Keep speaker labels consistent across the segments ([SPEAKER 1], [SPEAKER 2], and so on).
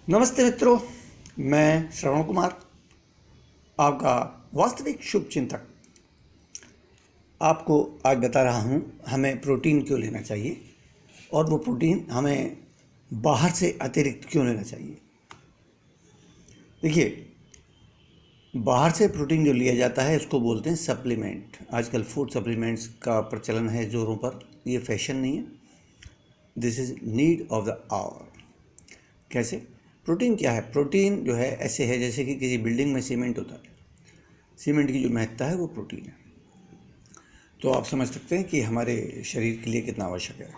[SPEAKER 1] नमस्ते मित्रों, मैं श्रवण कुमार, आपका वास्तविक शुभ चिंतक। आपको आज बता रहा हूँ हमें प्रोटीन क्यों लेना चाहिए और वो प्रोटीन हमें बाहर से अतिरिक्त क्यों लेना चाहिए। देखिए, बाहर से प्रोटीन जो लिया जाता है उसको बोलते हैं सप्लीमेंट। आजकल फूड सप्लीमेंट्स का प्रचलन है ज़ोरों पर। ये फैशन नहीं है, this is need of the hour. कैसे? प्रोटीन क्या है? प्रोटीन जो है ऐसे है जैसे कि किसी बिल्डिंग में सीमेंट होता है। सीमेंट की जो महत्ता है वो प्रोटीन है। तो आप समझ सकते हैं कि हमारे शरीर के लिए कितना आवश्यक है।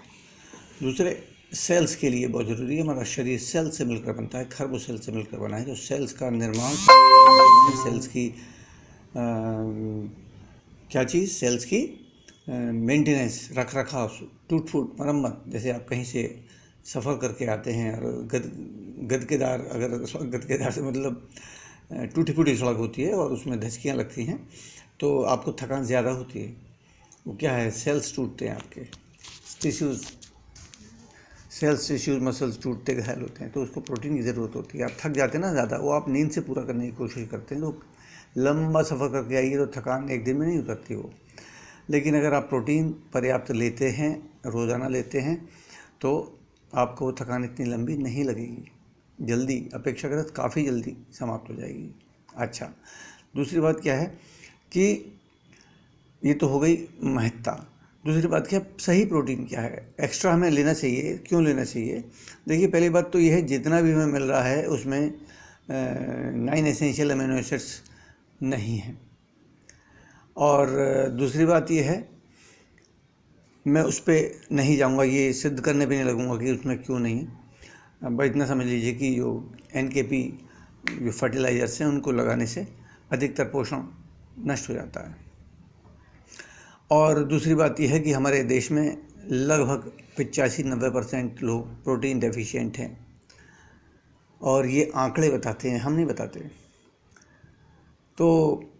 [SPEAKER 1] दूसरे, सेल्स के लिए बहुत ज़रूरी है। हमारा शरीर सेल से मिलकर बनता है, खरबों सेल से मिलकर बना है। तो सेल्स का निर्माण, सेल्स की क्या चीज़, सेल्स की मेंटेनेंस, रख रखाव, टूट फूट, मरम्मत। जैसे आप कहीं से सफ़र करके आते हैं और गदकेदार, अगर गदकेदार से मतलब टूटी फूटी सड़क होती है और उसमें धचकियाँ लगती हैं तो आपको थकान ज़्यादा होती है। वो क्या है? सेल्स टूटते हैं, आपके टिश्यूज़, सेल्स, टिश्यूज़, मसल्स टूटते घायल होते हैं। तो उसको प्रोटीन की ज़रूरत होती है। आप थक जाते हैं ना ज़्यादा, वो आप नींद से पूरा करने की कोशिश करते हैं। तो लंबा सफ़र करके आइए तो थकान एक दिन में नहीं उतरती वो। लेकिन अगर आप प्रोटीन पर्याप्त लेते हैं, रोज़ाना लेते हैं, तो आपको थकान इतनी लंबी नहीं लगेगी, जल्दी, अपेक्षाकृत काफ़ी जल्दी समाप्त हो जाएगी। अच्छा, दूसरी बात क्या है कि ये तो हो गई महत्ता। दूसरी बात क्या, सही प्रोटीन क्या है, एक्स्ट्रा हमें लेना चाहिए, क्यों लेना चाहिए। देखिए, पहली बात तो ये है जितना भी हमें मिल रहा है उसमें 9 एसेंशियल अमीनो एसिड्स नहीं हैं। और दूसरी बात ये है, मैं उस पर नहीं जाऊंगा, ये सिद्ध करने पे नहीं लगूंगा कि उसमें क्यों नहीं है। बस इतना समझ लीजिए कि जो NKP जो फर्टिलाइजर्स हैं उनको लगाने से अधिकतर पोषण नष्ट हो जाता है। और दूसरी बात यह है कि हमारे देश में लगभग 85-90% लोग प्रोटीन डेफिशिएंट हैं और ये आंकड़े बताते हैं, हम नहीं बताते। तो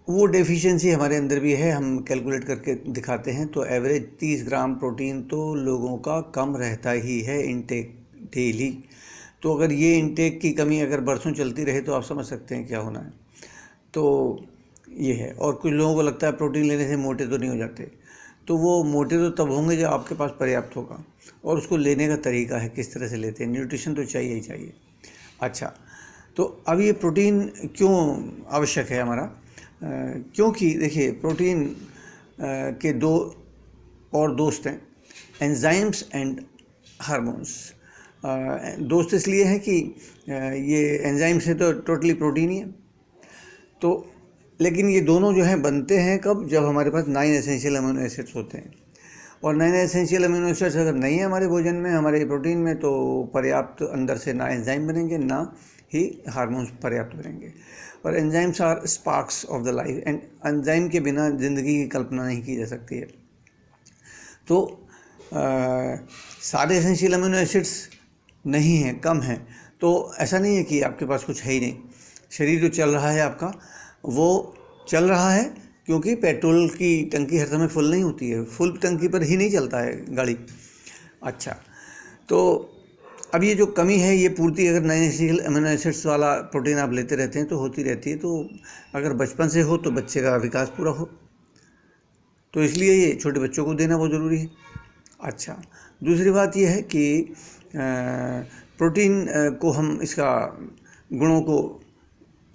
[SPEAKER 1] वो डेफिशिएंसी हमारे अंदर भी है, हम कैलकुलेट करके दिखाते हैं। तो एवरेज 30 ग्राम प्रोटीन तो लोगों का कम रहता ही है इनटेक डेली। तो अगर ये इनटेक की कमी अगर बरसों चलती रहे तो आप समझ सकते हैं क्या होना है। तो ये है। और कुछ लोगों को लगता है प्रोटीन लेने से मोटे तो नहीं हो जाते। तो वो मोटे तो तब होंगे जब आपके पास पर्याप्त होगा, और उसको लेने का तरीका है, किस तरह से लेते हैं। न्यूट्रिशन तो चाहिए ही चाहिए। अच्छा, तो अब ये प्रोटीन क्यों आवश्यक है हमारा? क्योंकि देखिए, प्रोटीन के दो और दोस्त हैं, एंजाइम्स एंड हार्मोन्स। दोस्त इसलिए हैं कि ये एंजाइम से तो टोटली प्रोटीन ही है। तो लेकिन ये दोनों जो हैं बनते हैं कब? जब हमारे पास 9 एसेंशियल अमीनो एसिड्स होते हैं। और 9 एसेंशियल अमीनो एसिड्स अगर नहीं है हमारे भोजन में, हमारे प्रोटीन में, तो पर्याप्त अंदर से ना एंजाइम बनेंगे, ना ही हार्मोन्स पर्याप्त बनेंगे। और enzymes are sparks of the life, and enzyme के बिना ज़िंदगी की कल्पना नहीं की जा सकती है। तो सारे एसेंशियल अमीनो एसिड्स नहीं हैं, कम हैं, तो ऐसा नहीं है कि आपके पास कुछ है ही नहीं। शरीर जो चल रहा है आपका, वो चल रहा है क्योंकि पेट्रोल की टंकी हर समय फुल नहीं होती है, फुल टंकी पर ही नहीं चलता है गाड़ी। अच्छा, तो अब ये जो कमी है, ये पूर्ति अगर 9 एसेंशियल अमीनो एसिड्स वाला प्रोटीन आप लेते रहते हैं तो होती रहती है। तो अगर बचपन से हो तो बच्चे का विकास पूरा हो, तो इसलिए ये छोटे बच्चों को देना बहुत ज़रूरी है। अच्छा, दूसरी बात यह है कि प्रोटीन को हम, इसका गुणों को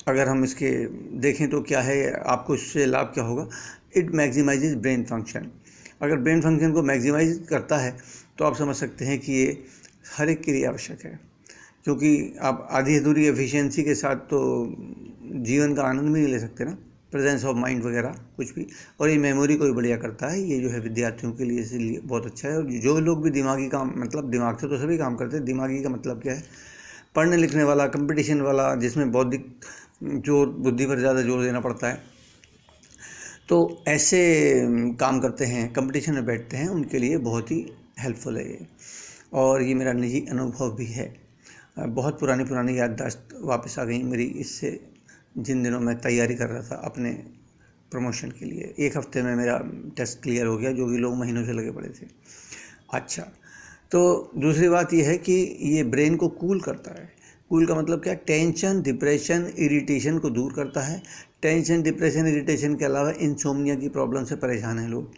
[SPEAKER 1] अगर हम इसके देखें तो क्या है, आपको इससे लाभ क्या होगा? It maximises brain function. अगर ब्रेन फंक्शन को मैक्सिमाइज करता है तो आप समझ सकते हैं कि ये हर एक के लिए आवश्यक है। क्योंकि आप आधी अधूरी एफिशिएंसी के साथ तो जीवन का आनंद भी नहीं ले सकते ना, प्रेजेंस ऑफ माइंड वगैरह कुछ भी। और ये मेमोरी को भी बढ़िया करता है, ये जो है विद्यार्थियों के लिए इसलिए बहुत अच्छा है। और जो लोग भी दिमागी काम, मतलब दिमाग से तो सभी काम करते हैं, दिमागी का मतलब क्या है? पढ़ने लिखने वाला, कंपटीशन वाला, जिसमें बौद्धिक जोर, बुद्धि पर ज़्यादा जोर देना पड़ता है, तो ऐसे काम करते हैं, कंपटीशन में बैठते हैं, उनके लिए बहुत ही हेल्पफुल है ये। और ये मेरा निजी अनुभव भी है। बहुत पुरानी याददाश्त वापस आ गई मेरी इससे, जिन दिनों मैं तैयारी कर रहा था अपने प्रमोशन के लिए। 1 हफ्ते में मेरा टेस्ट क्लियर हो गया, जो कि लोग महीनों से लगे पड़े थे। अच्छा, तो दूसरी बात यह है कि ये ब्रेन को कूल करता है। कूल का मतलब क्या? टेंशन, डिप्रेशन, इरिटेशन को दूर करता है। टेंशन, डिप्रेशन, इरिटेशन के अलावा इंसोम्निया की प्रॉब्लम से परेशान हैं लोग,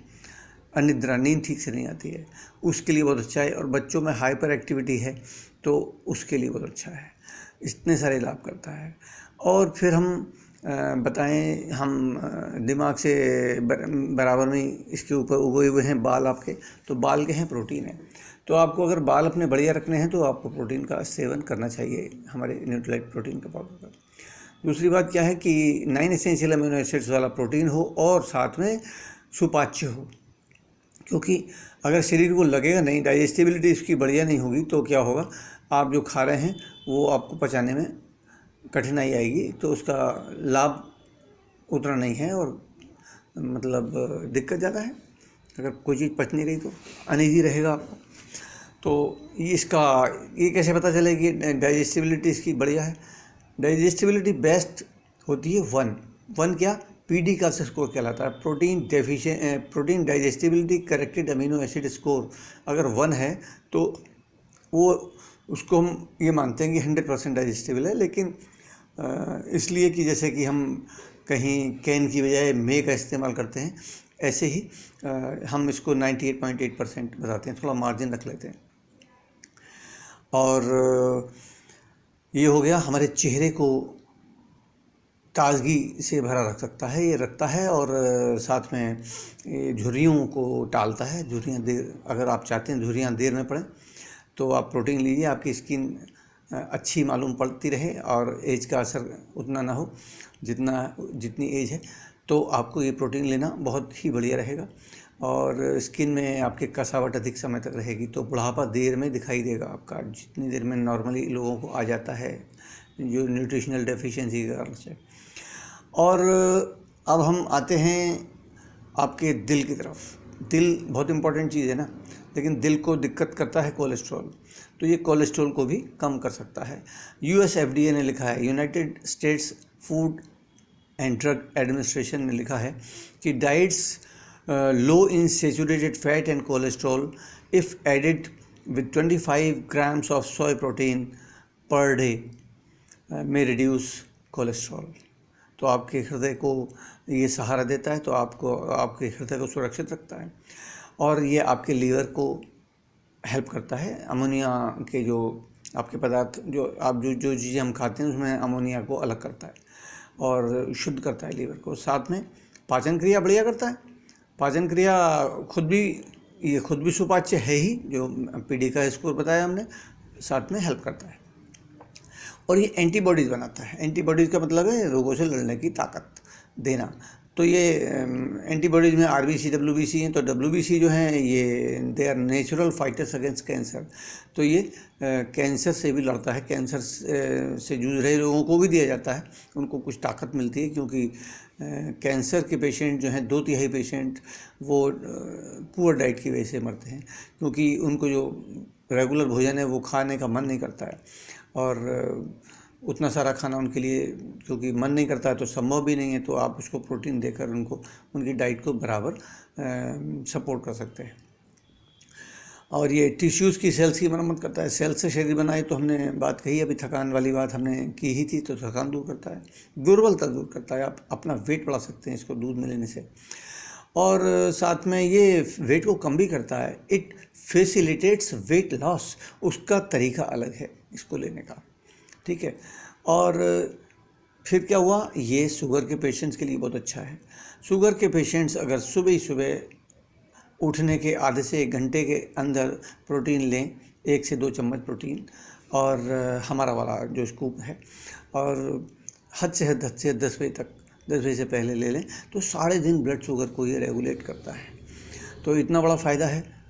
[SPEAKER 1] अनिद्रा, नींद ठीक से नहीं आती है, उसके लिए बहुत अच्छा है। और बच्चों में हाइपर एक्टिविटी है तो उसके लिए बहुत अच्छा है। इतने सारे लाभ करता है। और फिर हम बताएं, हम दिमाग से बराबर में इसके ऊपर उगे हुए हैं बाल आपके, तो बाल के हैं प्रोटीन है। तो आपको अगर बाल अपने बढ़िया रखने हैं तो आपको प्रोटीन का सेवन करना चाहिए, हमारे न्यूट्रीलाइट प्रोटीन का पाउडर का। दूसरी बात क्या है कि 9 एसेंशियल अमीनो एसिड्स वाला प्रोटीन हो और साथ में सुपाच्य हो, क्योंकि अगर शरीर को लगेगा नहीं, डाइजेस्टिबिलिटी इसकी बढ़िया नहीं होगी तो क्या होगा, आप जो खा रहे हैं वो आपको पचाने में कठिनाई आएगी, तो उसका लाभ उतना नहीं है और मतलब दिक्कत ज़्यादा है। अगर कोई चीज़ पच नहीं रही तो अनईजी रहेगा आपको। तो ये कैसे पता चलेगी डाइजेस्टिबिलिटी इसकी बढ़िया है? डाइजेस्टिबिलिटी बेस्ट होती है 1 क्या? PD का स्कोर कहलाता है, protein digestibility corrected amino acid score. अगर 1 है तो वो उसको हम ये मानते हैं कि 100% डाइजेस्टिबल है। लेकिन इसलिए कि जैसे कि हम कहीं कैन की बजाय मे का इस्तेमाल करते हैं, ऐसे ही हम इसको 98.8% बताते हैं, थोड़ा मार्जिन रख लेते हैं। और ये हो गया, हमारे चेहरे को ताजगी से भरा रख सकता है, ये रखता है। और साथ में ये झुर्रियों को टालता है। झुर्रियाँ देर, अगर आप चाहते हैं झुर्रियाँ देर में पड़ें तो आप प्रोटीन लीजिए, आपकी स्किन अच्छी मालूम पड़ती रहे और एज का असर उतना ना हो जितनी एज है, तो आपको ये प्रोटीन लेना बहुत ही बढ़िया रहेगा। और स्किन में आपके कसावट अधिक समय तक रहेगी, तो बुढ़ापा देर में दिखाई देगा आपका, जितनी देर में नॉर्मली लोगों को आ जाता है जो न्यूट्रिशनल डेफिशिएंसी के कारण से। और अब हम आते हैं आपके दिल की तरफ। दिल बहुत इंपॉर्टेंट चीज़ है ना, लेकिन दिल को दिक्कत करता है कोलेस्ट्रॉल, तो ये कोलेस्ट्रॉल को भी कम कर सकता है। US FDA ने लिखा है, United States Food and Drug Administration ने लिखा है कि diets low in saturated fat and cholesterol if added with 25 grams of soy protein per day में रिड्यूस कोलेस्ट्रॉल। तो आपके हृदय को ये सहारा देता है, तो आपके हृदय को सुरक्षित रखता है। और ये आपके लीवर को हेल्प करता है। अमोनिया के जो आपके पदार्थ जो चीज़ें हम खाते हैं उसमें अमोनिया को अलग करता है और शुद्ध करता है लीवर को। साथ में पाचन क्रिया बढ़िया करता है। पाचन क्रिया खुद भी सुपाच्य है ही, जो PD का स्कोर बताया हमने, साथ में हेल्प करता है। और ये एंटीबॉडीज़ बनाता है। एंटीबॉडीज़ का मतलब है रोगों से लड़ने की ताकत देना। तो ये एंटीबॉडीज़ में RBC WBC हैं। तो WBC जो हैं ये they are natural fighters against cancer. तो ये कैंसर से भी लड़ता है। कैंसर से जूझ रहे लोगों को भी दिया जाता है, उनको कुछ ताकत मिलती है, क्योंकि कैंसर के पेशेंट जो हैं 2/3 पेशेंट वो पुअर डाइट की वजह से मरते हैं, क्योंकि उनको जो रेगुलर भोजन है वो खाने का मन नहीं करता है। और उतना सारा खाना उनके लिए क्योंकि मन नहीं करता है तो संभव भी नहीं है। तो आप उसको प्रोटीन देकर उनको उनकी डाइट को बराबर सपोर्ट कर सकते हैं। और ये टिश्यूज़ की सेल्स की मरम्मत करता है। सेल्स से शरीर बनाए तो हमने बात कही, अभी थकान वाली बात हमने की ही थी। तो थकान दूर करता है, दुर्बलता दूर करता है। आप अपना वेट बढ़ा सकते हैं इसको दूध में लेने से। और साथ में ये वेट को कम भी करता है। It facilitates weight loss. उसका तरीका अलग है इसको लेने का, ठीक है। और फिर क्या हुआ, ये शुगर के पेशेंट्स के लिए बहुत अच्छा है। शुगर के पेशेंट्स अगर सुबह ही सुबह उठने के आधे से 1 घंटे के अंदर प्रोटीन लें, 1 से 2 चम्मच प्रोटीन, और हमारा वाला जो स्कूप है, और हद से हद 10 बजे तक, 10 बजे से पहले ले लें, तो सारे दिन ब्लड शुगर को ये रेगुलेट करता है। तो इतना बड़ा फ़ायदा है।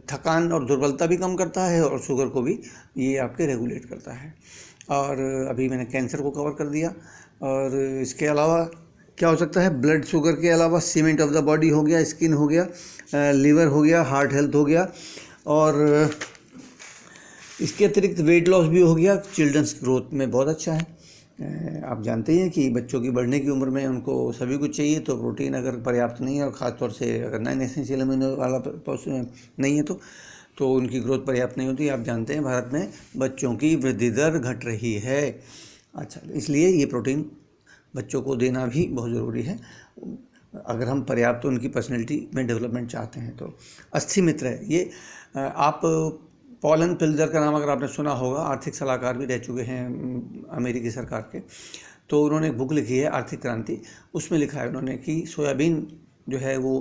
[SPEAKER 1] थकान और दुर्बलता भी कम करता है और शुगर को भी ये आपके रेगुलेट करता है। और अभी मैंने कैंसर को कवर कर दिया। और इसके अलावा क्या हो सकता है, ब्लड शुगर के अलावा सीमेंट ऑफ द बॉडी हो गया, स्किन हो गया, लीवर हो गया, हार्ट हेल्थ हो गया, और इसके अतिरिक्त वेट लॉस भी हो गया। चिल्ड्रंस ग्रोथ में बहुत अच्छा है। आप जानते हैं कि बच्चों की बढ़ने की उम्र में उनको सभी कुछ चाहिए, तो प्रोटीन अगर पर्याप्त नहीं है, और ख़ासतौर से अगर 9 एसेंशियल अमीनो वाला नहीं है, तो उनकी ग्रोथ पर्याप्त नहीं होती। आप जानते हैं भारत में बच्चों की वृद्धि दर घट रही है। अच्छा, इसलिए ये प्रोटीन बच्चों को देना भी बहुत ज़रूरी है अगर हम पर्याप्त उनकी पर्सनैलिटी में डेवलपमेंट चाहते हैं। तो अस्थि मित्र है ये, आप पॉलन पिल्जर का नाम अगर आपने सुना होगा, आर्थिक सलाहकार भी रह चुके हैं अमेरिकी सरकार के। तो उन्होंने एक बुक लिखी है आर्थिक क्रांति, उसमें लिखा है उन्होंने कि सोयाबीन जो है वो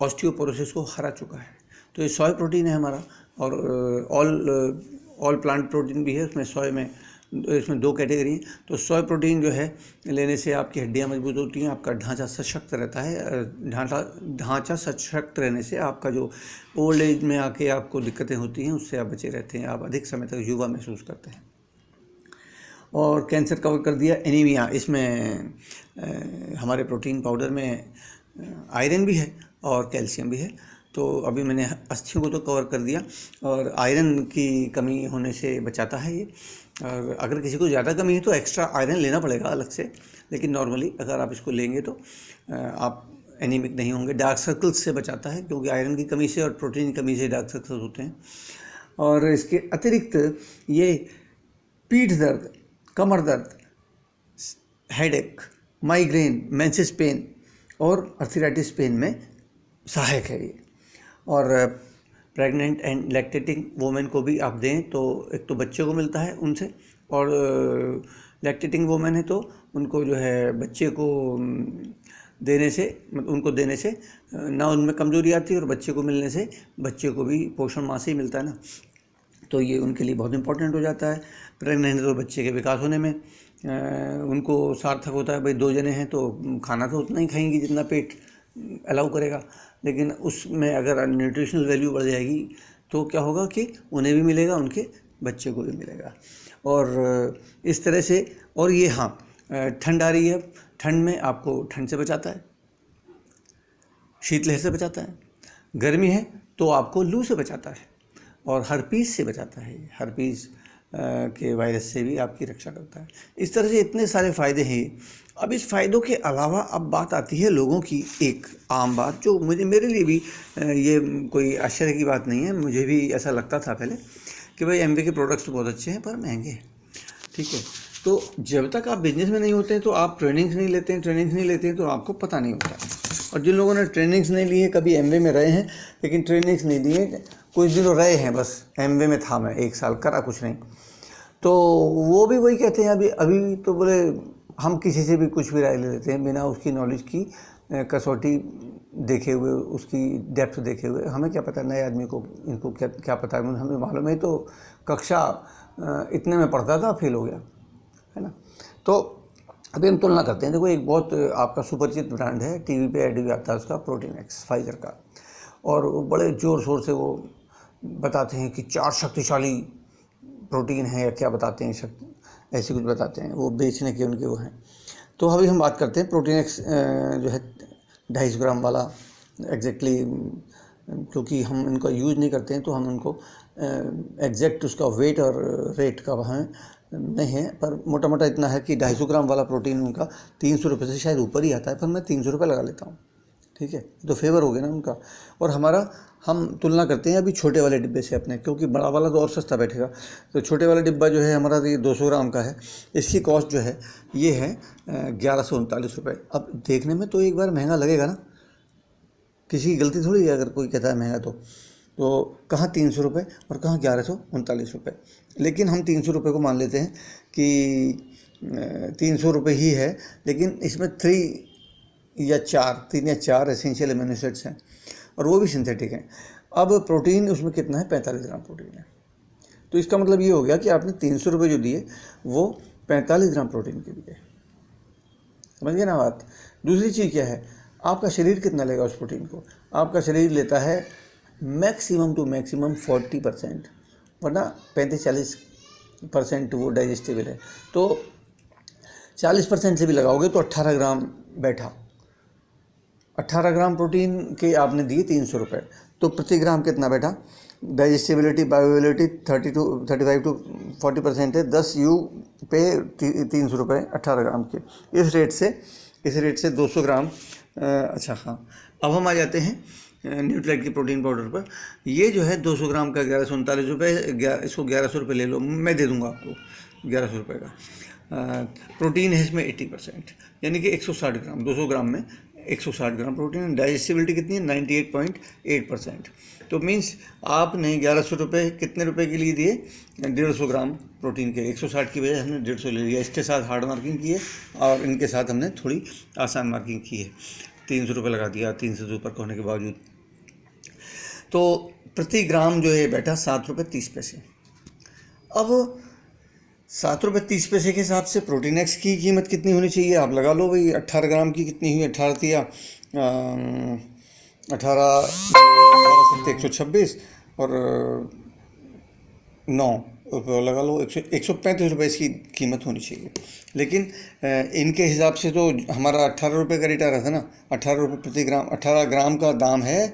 [SPEAKER 1] ऑस्टियोपोरोसिस को हरा चुका है। तो ये सोय प्रोटीन है हमारा, और ऑल प्लांट प्रोटीन भी है उसमें। सोय में इसमें 2 कैटेगरी हैं। तो सोय प्रोटीन जो है लेने से आपकी हड्डियां मजबूत होती हैं, आपका ढांचा सशक्त रहता है। ढांचा सशक्त रहने से आपका जो ओल्ड एज में आके आपको दिक्कतें होती हैं उससे आप बचे रहते हैं, आप अधिक समय तक युवा महसूस करते हैं। और कैंसर कवर कर दिया। एनीमिया, इसमें हमारे प्रोटीन पाउडर में आयरन भी है और कैल्शियम भी है। तो अभी मैंने अस्थियों को तो कवर कर दिया, और आयरन की कमी होने से बचाता है ये। और अगर किसी को ज़्यादा कमी है तो एक्स्ट्रा आयरन लेना पड़ेगा अलग से, लेकिन नॉर्मली अगर आप इसको लेंगे तो आप एनीमिक नहीं होंगे। डार्क सर्कल्स से बचाता है, क्योंकि आयरन की कमी से और प्रोटीन की कमी से डार्क सर्कल्स होते हैं। और इसके अतिरिक्त ये पीठ दर्द, कमर दर्द, हेडेक, माइग्रेन, मेंसेस पेन और अर्थराइटिस पेन में सहायक है ये। और प्रेग्नेंट एंड लैक्टेटिंग वोमेन को भी आप दें तो एक तो बच्चे को मिलता है उनसे, और लैक्टेटिंग वोमेन है तो उनको जो है बच्चे को देने से, उनको देने से ना उनमें कमजोरी आती है, और बच्चे को मिलने से बच्चे को भी पोषण माँ से ही मिलता है ना, तो ये उनके लिए बहुत इंपॉर्टेंट हो जाता है। प्रेग्नेंट है तो बच्चे के विकास होने में उनको सार्थक होता है। भाई 2 जने हैं तो खाना तो उतना ही खाएंगी जितना पेट अलाउ करेगा, लेकिन उसमें अगर न्यूट्रिशनल वैल्यू बढ़ जाएगी तो क्या होगा कि उन्हें भी मिलेगा, उनके बच्चे को भी मिलेगा। और इस तरह से, और ये हाँ, ठंड आ रही है, ठंड में आपको ठंड से बचाता है, शीतलहर से बचाता है। गर्मी है तो आपको लू से बचाता है, और हर्पीस से बचाता है। हर्पीस के वायरस से भी आपकी रक्षा करता है। इस तरह से इतने सारे फ़ायदे हैं। अब इस फ़ायदों के अलावा अब बात आती है लोगों की एक आम बात, जो मेरे लिए भी ये कोई आश्चर्य की बात नहीं है। मुझे भी ऐसा लगता था पहले कि भाई एमवे के प्रोडक्ट्स तो बहुत अच्छे हैं पर महंगे हैं, ठीक है। तो जब तक आप बिजनेस में नहीं होते हैं तो आप ट्रेनिंग्स नहीं लेते हैं तो आपको पता नहीं होता। और जिन लोगों ने ट्रेनिंग्स नहीं ली है, कभी एमवे में रहे हैं लेकिन ट्रेनिंग्स नहीं लिए, कुछ दिनों रहे हैं, बस एमवे में था मैं 1 साल, करा कुछ नहीं, तो वो भी वही कहते हैं अभी तो बोले हम किसी से भी कुछ भी राय ले लेते हैं बिना उसकी नॉलेज की कसौटी देखे हुए, उसकी डेप्थ देखे हुए। हमें क्या पता नए आदमी को, इनको क्या पता है, हमें मालूम है तो कक्षा इतने में पढ़ता था, फेल हो गया, है ना। तो अभी हम तुलना करते हैं। देखो, एक बहुत आपका सुपरिचित ब्रांड है, टीवी पे ऐड भी आता है उसका, प्रोटीन एक्स, फाइजर का, और वो बड़े ज़ोर शोर से वो बताते हैं कि 4 शक्तिशाली प्रोटीन है, या क्या बताते हैं, ऐसे कुछ बताते हैं, वो बेचने के उनके वो हैं। तो अभी हम बात करते हैं प्रोटीन एक्स जो है 250 ग्राम वाला एग्जैक्टली, क्योंकि हम इनका यूज़ नहीं करते हैं तो हम उनको एग्जैक्ट उसका वेट और रेट का वहाँ नहीं है, पर मोटा मोटा इतना है कि 250 ग्राम वाला प्रोटीन उनका 300 रुपये से शायद ऊपर ही आता है, पर मैं 300 रुपये लगा लेता हूँ, ठीक है। तो फेवर हो गया ना उनका। और हमारा, हम तुलना करते हैं अभी छोटे वाले डिब्बे से अपने, क्योंकि बड़ा वाला तो और सस्ता बैठेगा। तो छोटे वाला डिब्बा जो है हमारा, ये 200 ग्राम का है, इसकी कॉस्ट जो है ये है 1139 रुपये। अब देखने में तो एक बार महंगा लगेगा ना, किसी की गलती थोड़ी है अगर कोई कहता है महंगा, तो कहाँ 300 रुपये और कहाँ 1139 रुपये। लेकिन हम 300 रुपये को मान लेते हैं कि 300 रुपये ही है, लेकिन इसमें 3 या 4 एसेंशियल एमिनो एसिड्स हैं, और वो भी सिंथेटिक हैं। अब प्रोटीन उसमें कितना है, 45 ग्राम प्रोटीन है। तो इसका मतलब ये हो गया कि आपने 300 रुपये जो दिए वो 45 ग्राम प्रोटीन के दिए, समझ गए ना बात। दूसरी चीज़ क्या है, आपका शरीर कितना लेगा उस प्रोटीन को। आपका शरीर लेता है मैक्सिमम टू मैक्सिमम 40%, वरना 35-40% वो डाइजेस्टेबल है। तो 40% से भी लगाओगे तो 18 ग्राम बैठा। 18 ग्राम प्रोटीन के आपने दिए 300 रुपये, तो प्रति ग्राम कितना बैठा। डाइजेस्टिबिलिटी, बायोअवेलेबिलिटी 35 to 40% है। 10 यू पे 300 रुपये 18 ग्राम के। इस रेट से 200 ग्राम। अच्छा हाँ, अब हम आ जाते हैं न्यूट्राइट की प्रोटीन पाउडर पर। ये जो है 200 ग्राम का 1139 रुपये, इसको 1100 रुपये ले लो, मैं दे दूंगा आपको 1100 रुपये का। प्रोटीन है इसमें 80%, यानी कि 160 ग्राम, 200 ग्राम में 160 ग्राम प्रोटीन। डाइजेस्टिबिलिटी कितनी है? 98.8%। तो मीन्स आपने 1100 रुपये कितने रुपए के लिए दिए? 150 ग्राम प्रोटीन के। 160 की वजह हमने 150 ले लिया। इसके साथ हार्ड मार्किंग की है और इनके साथ हमने थोड़ी आसान मार्किंग की है। 300 रुपये लगा दिया, 300 से ऊपर होने के बावजूद। तो प्रति ग्राम जो है बैठा 7 रुपये 30 पैसे। अब 7 रुपये 30 पैसे के हिसाब से प्रोटीन एक्स की कीमत कितनी होनी चाहिए? आप लगा लो भाई। 18 ग्राम की कितनी हुई? 18 या 18 126 और 9 लगा लो, 135 रुपये इसकी कीमत होनी चाहिए। लेकिन इनके हिसाब से तो हमारा 18 रुपये का रेट आ रहा था ना, 18 रुपये प्रति ग्राम। 18 ग्राम का दाम है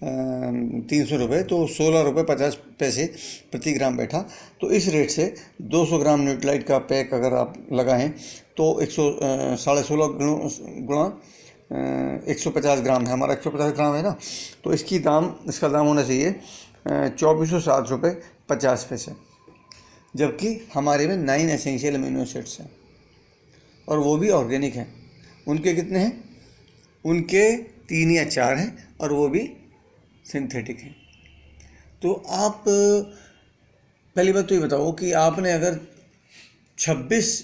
[SPEAKER 1] 300 रुपये, तो 16 रुपये 50 पैसे प्रति ग्राम बैठा। तो इस रेट से 200 ग्राम न्यूट्राइट का पैक अगर आप लगाएं तो 16.5 गुणा 150 ग्राम है, हमारा 150 ग्राम है ना, तो इसका दाम होना चाहिए 2407 रुपये 50 पैसे। जबकि हमारे में 9 एसेंशियल अमीनो एसिड्स हैं और वो भी ऑर्गेनिक हैं। उनके कितने हैं? उनके 3 या 4 हैं और वो भी सिंथेटिक हैं। तो आप पहली बात तो ये बताओ कि आपने अगर 26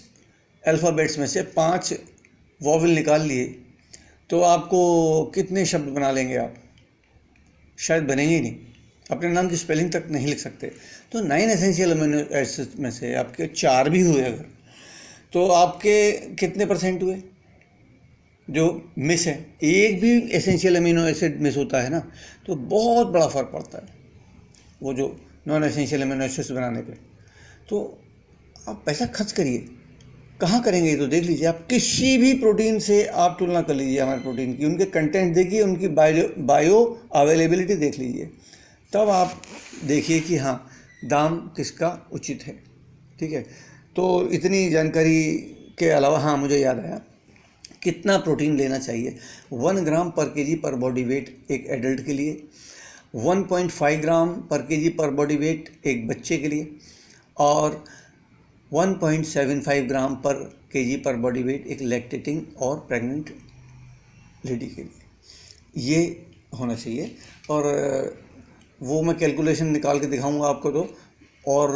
[SPEAKER 1] अल्फ़ाबेट्स में से 5 वॉवेल निकाल लिए तो आपको कितने शब्द बना लेंगे आप? शायद बनेंगे ही नहीं, अपने नाम की स्पेलिंग तक नहीं लिख सकते। तो 9 एसेंशियल अमीनो एसिड्स में से आपके 4 भी हुए अगर, तो आपके कितने % हुए जो मिस है? एक भी एसेंशियल अमीनो एसिड मिस होता है ना तो बहुत बड़ा फ़र्क पड़ता है वो जो नॉन एसेंशियल अमीनो एसिड्स बनाने पे। तो आप पैसा खर्च करिए, कहाँ करेंगे ये तो देख लीजिए। आप किसी भी प्रोटीन से आप तुलना कर लीजिए हमारे प्रोटीन की, उनके कंटेंट देखिए, उनकी बायो अवेलेबिलिटी देख लीजिए, तब आप देखिए कि हाँ दाम किसका उचित है। ठीक है, तो इतनी जानकारी के अलावा हाँ मुझे याद आया कितना प्रोटीन लेना चाहिए। 1 ग्राम पर केजी पर बॉडी वेट एक एडल्ट के लिए, 1.5 ग्राम पर केजी पर बॉडी वेट एक बच्चे के लिए, और 1.75 ग्राम पर केजी पर बॉडी वेट एक लैक्टेटिंग और प्रेग्नेंट लेडी के लिए। ये होना चाहिए। और वो मैं कैलकुलेशन निकाल के दिखाऊंगा आपको, तो और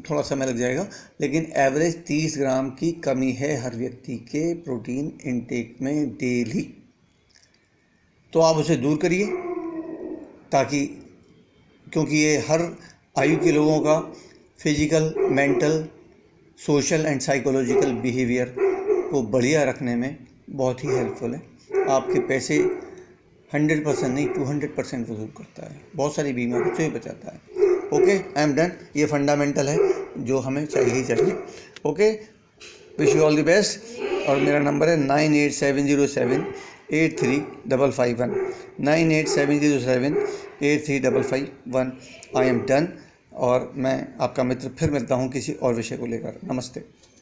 [SPEAKER 1] थोड़ा समय लग जाएगा, लेकिन एवरेज 30 ग्राम की कमी है हर व्यक्ति के प्रोटीन इनटेक में डेली। तो आप उसे दूर करिए ताकि, क्योंकि ये हर आयु के लोगों का physical, mental, social and psychological behaviour को बढ़िया रखने में बहुत ही हेल्पफुल है। आपके पैसे 100% नहीं 200% वसूल करता है, बहुत सारी बीमारियों से बचाता है। Okay, I am done. ये फंडामेंटल है जो हमें चाहिए ही चाहिए। Okay, wish you all the best. और मेरा नंबर है 9870783551, 9870783551। I am done. और मैं आपका मित्र फिर मिलता हूँ किसी और विषय को लेकर। नमस्ते।